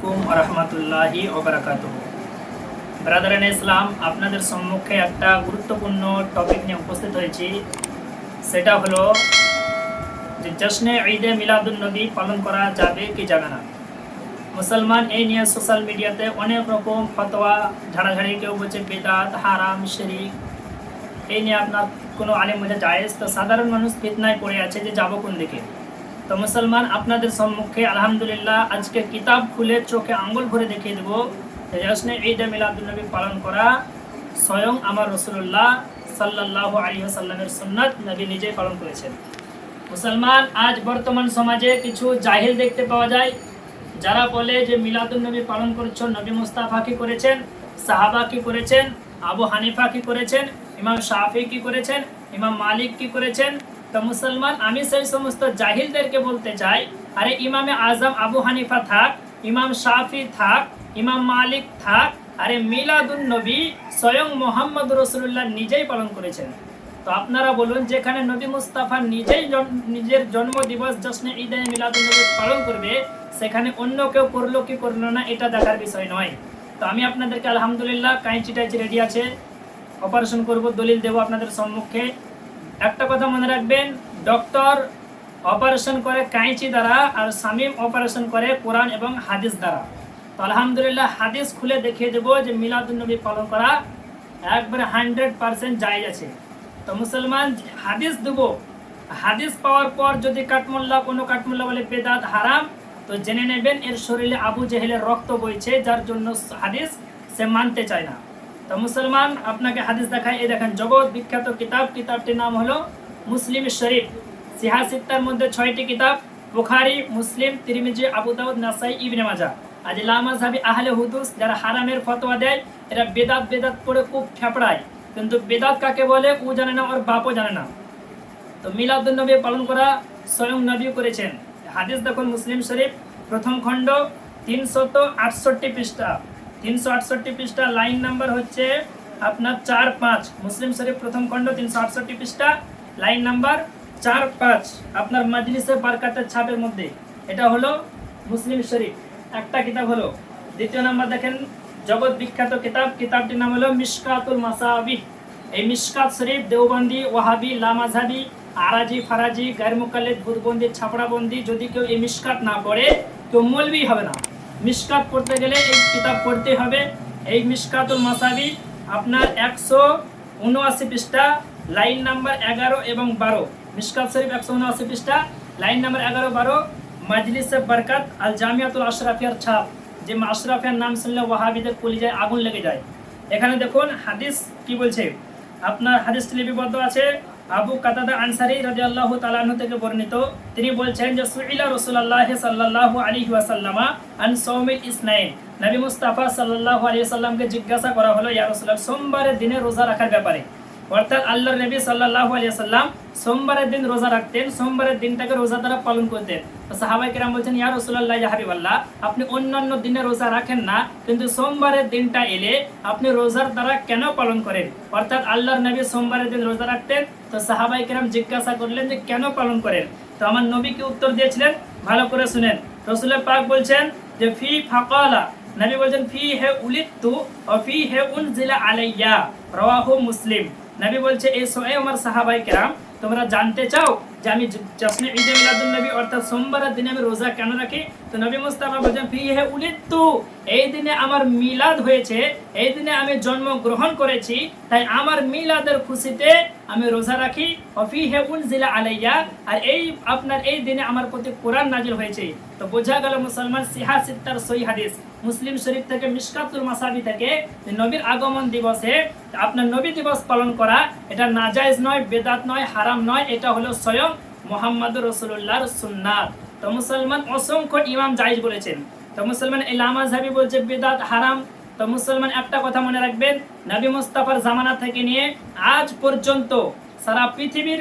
আলাইকুম রহমতুল্লাহি ওবারাকাতুহু। ব্রাদারান ইসলাম, আপনাদের সম্মুখে একটা গুরুত্বপূর্ণ টপিক নিয়ে উপস্থিত হয়েছি। সেটা হলো যে জশ্নে ঈদে মিলাদুন নবী পালন করা যাবে কি যাবে না। মুসলমান এই নিয়ে সোশ্যাল মিডিয়াতে অনেক রকম ফতোয়া ঝাড়াঝাড়ি, কেউ বলছে বেদাত, হারাম, শিরিক, এই নিয়ে আপনার কোনো আলেম বোঝা জায়েজ। তো সাধারণ মানুষ ফিতনায় পড়ে আছে যে যাবো কোন দিকে। তো মুসলমান, আপনাদের সম্মুখে আলহামদুলিল্লাহ আজকে কিতাব খুলে চোখে আঙ্গুল ভরে দেখিয়ে দেবো জশ্নে ঈদে মিলাদুন্নবী পালন করা স্বয়ং আমার রাসূলুল্লাহ সাল্লাল্লাহু আলাইহি ওয়াসাল্লামের সুন্নাত, নবী নিজেই পালন করেছেন। মুসলমান, আজ বর্তমান সমাজে কিছু জাহিল দেখতে পাওয়া যায়, যারা বলে যে মিলাদুন্নবী পালন করছো, নবী মুস্তাফা কি করেছেন, সাহাবা কি করেছেন, আবু হানিফা কি করেছেন, ইমাম শাফি কি করেছেন, ইমাম মালিক কি করেছেন। তো মুসলমান, আমি সেই সমস্ত জাহিলদেরকে বলতে চাই, আরে ইমামে আজম আবু হানিফা থাক, ইমাম শাফি থাক, ইমাম মালিক থাক, আরে মিলাদুন নবী স্বয়ং মোহাম্মদ রাসূলুল্লাহ নিজেই পালন করেছেন। তো আপনারা বলুন, যেখানে নবী মুস্তাফা নিজেই নিজের জন্মদিবস জশ্নে ঈদে মিলাদুন নবী পালন করবে, সেখানে অন্য কেউ করলো কি করলো না এটা দেখার বিষয় নয়। তো আমি আপনাদেরকে আলহামদুলিল্লাহ কাঁচি টাইচি রেডি আছে, অপারেশন করব, দলিল দেব আপনাদের সম্মুখে। একটা কথা মনে রাখবেন, ডক্টর অপারেশন করে কাঁচি দ্বারা, আর শামীম অপারেশন করে কোরআন এবং হাদিস দ্বারা। তো আলহামদুলিল্লাহ হাদিস খুলে দেখিয়ে দেবো যে মিলাদুন্নবী পালন করা একবারে 100% জায়েজ আছে। তো মুসলমান, হাদিস দেবো, হাদিস পাওয়ার পর যদি কোনো কাঠমোল্লা বলে বেদাত হারাম, তো জেনে নেবেন এর শরীরে আবু জেহেলের রক্ত বইছে, যার জন্য হাদিস সে মানতে চায় না। তো মুসলমান, আপনাকে হাদিস দেখায়, এই দেখেন জগৎ বিখ্যাত কিতাবটির নাম হলো মুসলিম শরীফ। সিহাসিত্তার মধ্যে 6টি কিতাব, বুখারী, মুসলিম, তিরমিজি, আবু দাউদ, নাসাই, ইবনে মাজাহ। আজ লামাযহাবি আহলে হুদুস যারা হারামের ফতোয়া দেয়, এরা বেদাত পড়ে খুব ফেপড়ায়, কিন্তু বেদাত কাকে বলে ও জানে না, ওর বাপও জানে না। তো মিলাদুন নবী পালন করা স্বয়ং নবী করেছেন। হাদিস দেখুন, মুসলিম শরীফ প্রথম খণ্ড 368 পৃষ্ঠা, 368 পৃষ্ঠা, লাইন নাম্বার হচ্ছে আপনার 4-5। মুসলিম শরীফ প্রথম খণ্ড 368 পৃষ্ঠা, লাইন নাম্বার 4-5, আপনার মাজলিসে বারকাতের ছাপের মধ্যে। এটা হলো মুসলিম শরীফ একটা কিতাব হলো। দ্বিতীয় নাম্বার দেখেন, জগৎ বিখ্যাত কিতাবটির নাম হলো মিশকাতুল মাসাবিহ। এই মিশকাত শরীফ দেওবন্দি, ওয়াহাবি, লামাযহাবি, আরাজি, ফারাজি, গায়র মুকাল্লিদ, বুদবন্দি, ছাপড়াবন্দি, যদি কেউ এই মিশকাত না পড়ে, কেউ মৌলবি হবে না। মিশকাত পড়তে গেলে এই কিতাব পড়তে হবে। এই মিশকাতুল মাসাবিহ আপনার 179 পৃষ্ঠা, লাইন নাম্বার 11 এবং 12। মিশকাত শরীফ 179 পৃষ্ঠা, লাইন নাম্বার 11-12, মাজলিসে বরকত আল জামিয়াতুল আশরাফিয়ার ছাপ। যে আশরাফিয়ার নাম শুনলে ওয়াহাবিদের কলিজায় আগুন লেগে যায়। এখানে দেখুন হাদিস কি বলছে, আপনার হাদিসটি লিপিবদ্ধ আছে আবু কাতাদা আনসারী রাদিয়াল্লাহু তাআলা আনহু থেকে বর্ণিত। তিনি বলছেন যে সুইলা রাসূলুল্লাহ সাল্লাল্লাহু আলাইহি ওয়াসাল্লাম আন সাওমিল ইসনাইন। নবী মুস্তাফা সাল্লাল্লাহু আলাইহি ওয়াসাল্লামকে জিজ্ঞাসা করা হলো, ইয়া রাসূলুল্লাহ, সোমবারের দিনে রোজা রাখার ব্যাপারে। অর্থাৎ আল্লাহর নবী সাল্লাল্লাহু আলাইহি ওয়াসাল্লাম সোমবারের দিন রোজা রাখতেন, সোমবারের দিনটাকে রোজা দ্বারা পালন করতেন। তো সাহাবায়ে কেরাম বলছেন, ইয়া রাসূলুল্লাহ, ইয়া হাবিবাল্লাহ, আপনি অন্যান্য দিনে রোজা রাখেন না, কিন্তু সোমবারের দিনটা এলে আপনি রোজার দ্বারা কেন পালন করেন? অর্থাৎ আল্লাহর নবী সোমবারের দিন রোজা রাখতেন। তো সাহাবায়ে কেরাম জিজ্ঞাসা করলেন যে কেন পালন করেন? তো আমার নবী কি উত্তর দিয়েছিলেন, ভালো করে শুনেন। রাসূল পাক বলছেন যে ফি ফাকালা, নবী বলছেন ফি হে উলিদতু ওয়া ফি হে উনজিলা আলাইয়া, রাওয়াহু মুসলিম। নবী বলছে, এই আমার সাহাবায়ে কেরাম, তোমরা জানতে চাও যে আমি জশ্নে ঈদে মিলাদুন নবী অর্থাৎ সোমবারের দিনে আমি রোজা কেন রাখি? তো নবী মুস্তাফা বলছেন ফি হে উলিদতু, এই দিনে আমার মিলাদ হয়েছে, এই দিনে আমি জন্মগ্রহণ করেছি, তাই আমার মিলাদের খুশিতে আমি রোজা রাখি। ওয়া ফি হে উনজিলা আলাইয়া, আর এই দিনে আমার প্রতি কোরআন নাজিল হয়েছে। তো বোঝা গেল মুসলমান, সিহাসিত্তার সহিহ হাদিস মুসলিম শরীফ থেকে, মিশকাতুল মাসাবি থেকে, নবীর আগমন দিবসে আপনার নবী দিবস পালন করা এটা নাজায়েজ নয়, বেদাত নয়, হারাম নয়, এটা হলো স্বয়ং মুহাম্মদুর রাসূলুল্লাহর সুন্নাত। তো মুসলমান, অসংখ্য ইমাম জায়েজ বলেছেন। তো মুসলমান, এই লামাযহাবি বলছে বেদাত হারাম। তো মুসলমান, একটা কথা মনে রাখবেন, নবী মুস্তাফার জামানা থেকে নিয়ে আজ পর্যন্ত সারা পৃথিবীর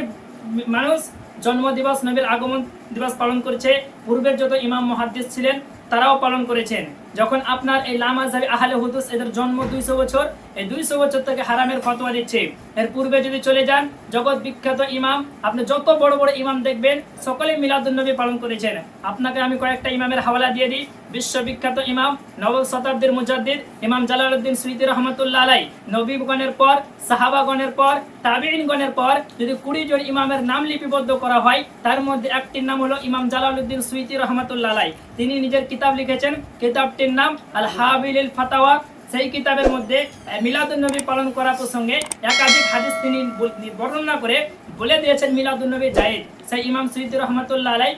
মানুষ জন্মদিবস, নবীর আগমন দিবস পালন করছে। পূর্বের যত ইমাম মুহাদ্দিস ছিলেন তারাও পালন করেছেন। যখন আপনার এই লামাযহাবি আহলে হুদুস এদের জন্ম 200 বছর, এই 200 বছর থেকে হারামের ফতোয়া দিচ্ছে। এর পূর্বে যদি চলে যান, জগৎ বিখ্যাত ইমাম, আপনি যত বড় বড় ইমাম দেখবেন সকলেই মিলাদুন নবী পালন করেছেন। আপনাকে আমি কয়েকটা ইমামের হাওয়ালা দিয়ে দিই। বিশ্ববিখ্যাত ইমাম, নবম শতাব্দীর মুজাদ্দিদ ইমাম জালালউদ্দিন সুয়ুতী রহমাতুল্লাহ আলাইহি, নবীগণের পর, সাহাবাগণের পর, তাবিঈনগণের পর যদি 20 জন ইমামের নাম লিপিবদ্ধ করা হয়, তার মধ্যে একটির নাম হলো ইমাম জালালউদ্দিন সুয়ুতী রহমাতুল্লাহ আলাইহি। তিনি নিজের কিতাব লিখেছেন, কিতাবটির নাম আল হাবিলিল ফাতাওয়া। সেই কিতাবের মধ্যে মিলাদুন নবী পালন করা প্রসঙ্গে একাধিক হাদিস তিনি বর্ণনা করে বলে দিয়েছেন মিলাদুন নবী জায়েজ। সেই ইমাম সুয়ুতী রহমাতুল্লাহ আলাইহি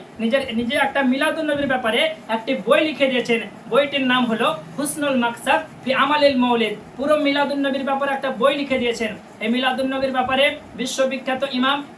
নিজে একটা মিলাদুন নবীর ব্যাপারে একটি বই লিখে দিয়েছেন। বইটির নাম হলো হুসনুল মাকসাদ ফি আমালিল মাউলিদ। পুরো মিলাদুন নবীর ব্যাপারে একটা বই লিখে দিয়েছেন। এই মিলাদুন নবীর ব্যাপারে বিশ্ববিখ্যাত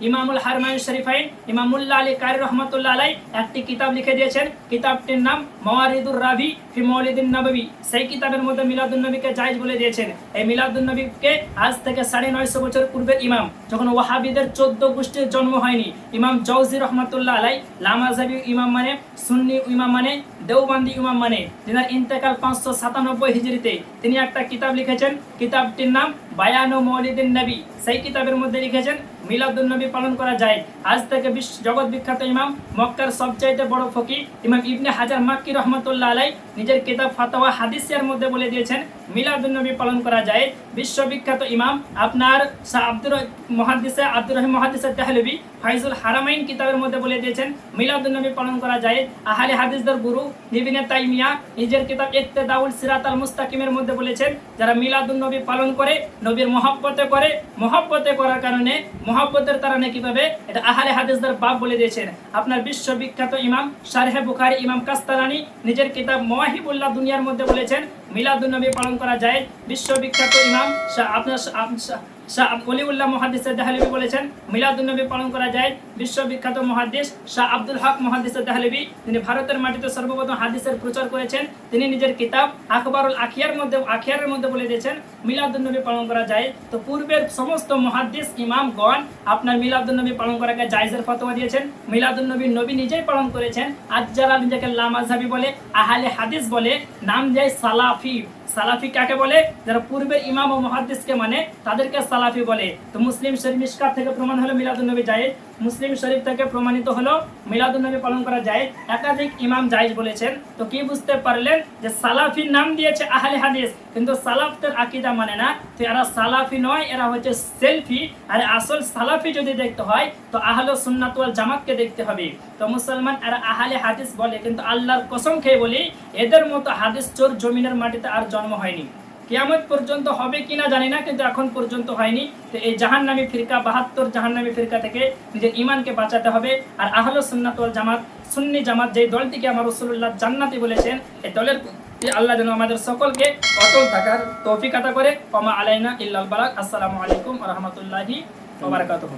ইমামুল হারমাইন শরীফাইন ইমাম মুল্লা আলী কারি রহমাতুল্লাহ আলাইহি একটি কিতাব লিখে দিয়েছেন। কিতাবটির নাম মাওয়ারিদুর রাবি ফি মাউলিদিন নববী। সেই কিতাবের মধ্যে মিলাদুন নবীকে জায়েজ বলে দিয়েছেন। এই মিলাদুন নবীকে আজ থেকে 950 বছর পূর্বের ইমাম, যখন ওয়াহাবিদের 14 গোষ্ঠীর জন্ম হয়নি, ইমাম জওজি রহমাতুল্লাহ আলাইহি লামাযহাবি ইমাম মানে, সুন্নি ইমাম মানে, দেওবন্দি ইমাম মানে, যিনার ইন্তেকাল 597 হিজরিতে, তিনি একটা কিতাব লিখেছেন। কিতাবটির নাম বায়ানু মাউলিদিন নবী। সেই কিতাবের মধ্যে লিখেছেন মিলাদুন নবী পালন করা যায়। আজ থেকে জগৎ বিখ্যাত ইমাম, মক্কার সবচাইতে বড় ফকিহ ইমাম ইবনে হাজার মাক্কি রহমাতুল্লাহ আলাইহি নিজের কিতাব ফাতাওয়া হাদিসের মধ্যে বলে দিয়েছেন মিলাদুন নবী পালন করা যায়। বিশ্ববিখ্যাত ইমাম আপনার আব্দুর রহিম মুহাদ্দিস দেহলভী ফাইজুল হারামাইন কিতাবের মধ্যে বলে দিয়েছেন মিলাদুন নবী পালন করা যায়। আহলে হাদিসদের গুরু ইবনে তাইমিয়া নিজের কিতাব ইক্তেদাউল সিরাতাল মুস্তাকিমের মধ্যে বলেছেন, যারা মিলাদুন নবী পালন করে, নবীর মহব্বতে করার কারণে, মহব্বতের কারণে কিভাবে, এটা আহলে হাদিসদের বাপ বলে দিয়েছেন। আপনার বিশ্ববিখ্যাত ইমাম শারহে বুখারী ইমাম কাস্তালানী নিজের কিতাব মাওয়াহিবুল্লাহ দুনিয়ার মধ্যে বলেছেন মিলাদুন নবী পালন করা যায়। বিশ্ববিখ্যাত ইমাম শাহ ওলিউল্লাহ মুহাদ্দিস দেহলভী বলেছেন মিলাদুন নবী পালন করা যায়। বিশ্ববিখ্যাত মুহাদ্দিস শাহ আব্দুল হক মুহাদ্দিস দেহলভী, তিনি ভারতের মাটিতে সর্বপ্রথম হাদিসের প্রচার করেছেন, তিনি নিজের কিতাব আখবারুল আখিয়ারের মধ্যে বলে দিয়েছেন মিলাদুন নবী পালন করা যায়। তো পূর্বের সমস্ত মুহাদ্দিস ইমামগণ আপনার মিলাদুন নবী পালন করাকে জায়েজের ফতোয়া দিয়েছেন। মিলাদুন নবী নিজেই পালন করেছেন। আজ যারা নিজেকে লামাযহাবী বলে, আহলে হাদিস বলে, নাম দেয় সালাফি। সালাফি কাকে বলে? যারা পূর্বের ইমাম ও মুহাদ্দিসকে মানে তাদেরকে সালাফি বলে। তো মুসলিম শরীফ মিশকাত থেকে প্রমাণ হলো মিলাদুন নবী জায়েজ। মুসলিম শরীফ থেকে প্রমাণিত হলো মিলাদুন নবী পালন করা যায়। একাধিক ইমাম জায়েজ বলেছেন। তো কি বুঝতে পারলেন যে সালাফি নাম দিয়েছে আহলে হাদিস, কিন্তু সালাফদের আকীদা মানে না। তো এরা সালাফি নয়, এরা হচ্ছে সেলফি। আর আসল সালাফি যদি দেখতে হয় তো আহলে সুন্নাত ওয়াল জামাতকে দেখতে হবে। তো মুসলমান এরা আহলে হাদিস বলে, কিন্তু আল্লাহর কসম খেয়ে বলি এদের মতো হাদিস চোর জমিনের মাটিতে আর জন্ম হয়নি। কিয়ামত পর্যন্ত হবে কিনা জানি না, কিন্তু এখন পর্যন্ত হয়নি। তো এই জাহান্নামী ফিরকা, 72 জাহান্নামী ফিরকা থেকে নিজের ঈমানকে বাঁচাতে হবে। আর আহলে সুন্নাত ওয়াল জামাত, সুন্নি জামাত, যেই দলটিকে আমার রাসূলুল্লাহ জান্নাতি বলেছেন, এই দলের আল্লাহ যেন আমাদের সকলকে অটল থাকার তৌফিক আতা করে। ওয়া মা আলাইনা ইল্লাল বালাগ। আসসালামু আলাইকুম ওয়া রাহমাতুল্লাহি ওয়া বারাকাতুহু।